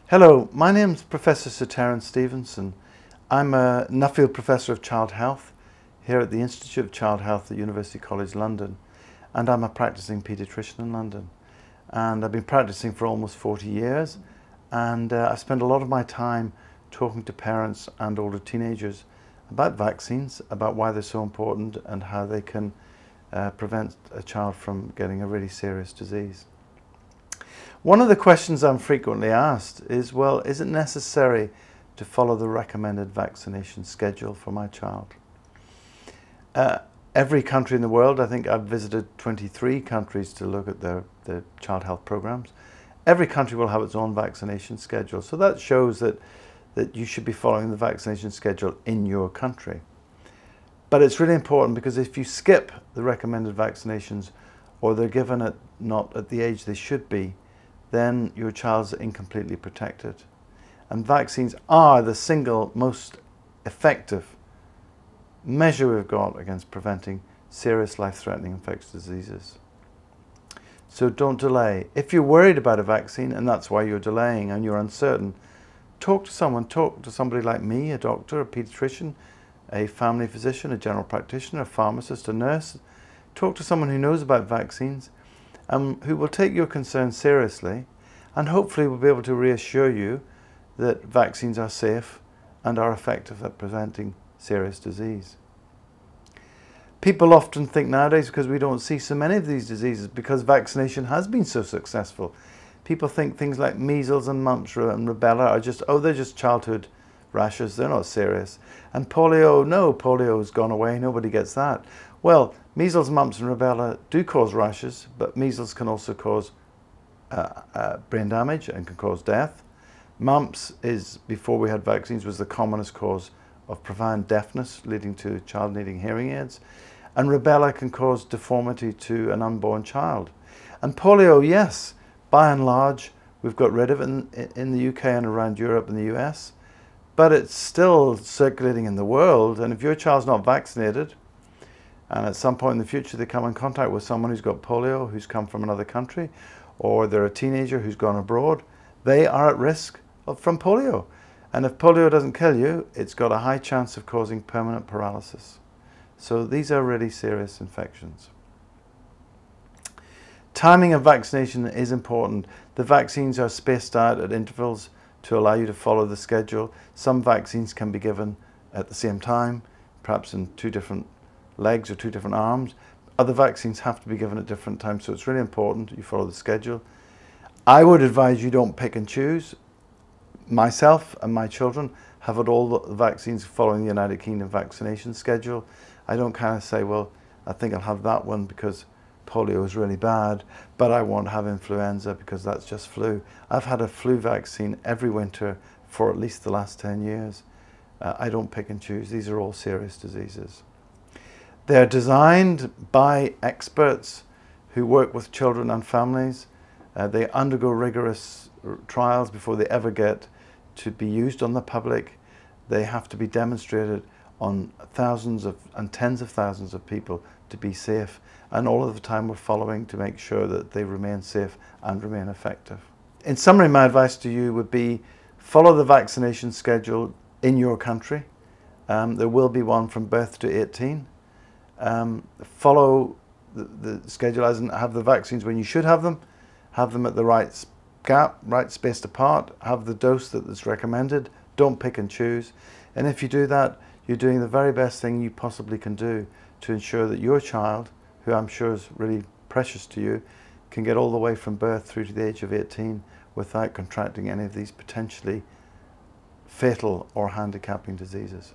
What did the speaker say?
Hello, my name is Professor Sir Terence Stephenson. I'm a Nuffield Professor of Child Health here at the Institute of Child Health at University College London, and I'm a practicing paediatrician in London. And I've been practicing for almost 40 years, and I spend a lot of my time talking to parents and older teenagers about vaccines, about why they're so important and how they can prevent a child from getting a really serious disease. One of the questions I'm frequently asked is, well, is it necessary to follow the recommended vaccination schedule for my child? Every country in the world, I think I've visited 23 countries to look at their child health programs. Every country will have its own vaccination schedule. So that shows that you should be following the vaccination schedule in your country. But it's really important because if you skip the recommended vaccinations or they're given not at the age they should be, then your child's incompletely protected. And vaccines are the single most effective measure we've got against preventing serious life-threatening infectious diseases. So don't delay. If you're worried about a vaccine and that's why you're delaying and you're uncertain, talk to somebody like me, a doctor, a paediatrician, a family physician, a general practitioner, a pharmacist, a nurse. Talk to someone who knows about vaccines and who will take your concerns seriously and hopefully will be able to reassure you that vaccines are safe and are effective at preventing serious disease. People often think nowadays, because we don't see so many of these diseases, because vaccination has been so successful, people think things like measles and mumps and rubella are just, oh, they're just childhood rashes, they're not serious. And polio, no, polio has gone away, nobody gets that. Well, measles, mumps and rubella do cause rashes, but measles can also cause brain damage and can cause death. Mumps is, before we had vaccines, was the commonest cause of profound deafness, leading to a child needing hearing aids. And rubella can cause deformity to an unborn child. And polio, yes, by and large, we've got rid of it in the UK and around Europe and the US, but it's still circulating in the world. And if your child's not vaccinated, and at some point in the future they come in contact with someone who's got polio, who's come from another country, or they're a teenager who's gone abroad, they are at risk from polio. And if polio doesn't kill you, it's got a high chance of causing permanent paralysis. So these are really serious infections. Timing of vaccination is important. The vaccines are spaced out at intervals to allow you to follow the schedule. Some vaccines can be given at the same time, perhaps in two different legs or two different arms. Other vaccines have to be given at different times, so it's really important you follow the schedule. I would advise you don't pick and choose. Myself and my children have had all the vaccines following the United Kingdom vaccination schedule. I don't kind of say, well, I think I'll have that one because polio is really bad, but I won't have influenza because that's just flu. I've had a flu vaccine every winter for at least the last 10 years. I don't pick and choose. These are all serious diseases. They're designed by experts who work with children and families. They undergo rigorous trials before they ever get to be used on the public. They have to be demonstrated on thousands and tens of thousands of people to be safe, and all of the time we're following to make sure that they remain safe and remain effective. In summary, my advice to you would be follow the vaccination schedule in your country. There will be one from birth to 18. Follow the schedule as in have the vaccines when you should have them at the right gap, right spaced apart, have the dose that's recommended, don't pick and choose. And if you do that, you're doing the very best thing you possibly can do to ensure that your child, who I'm sure is really precious to you, can get all the way from birth through to the age of 18 without contracting any of these potentially fatal or handicapping diseases.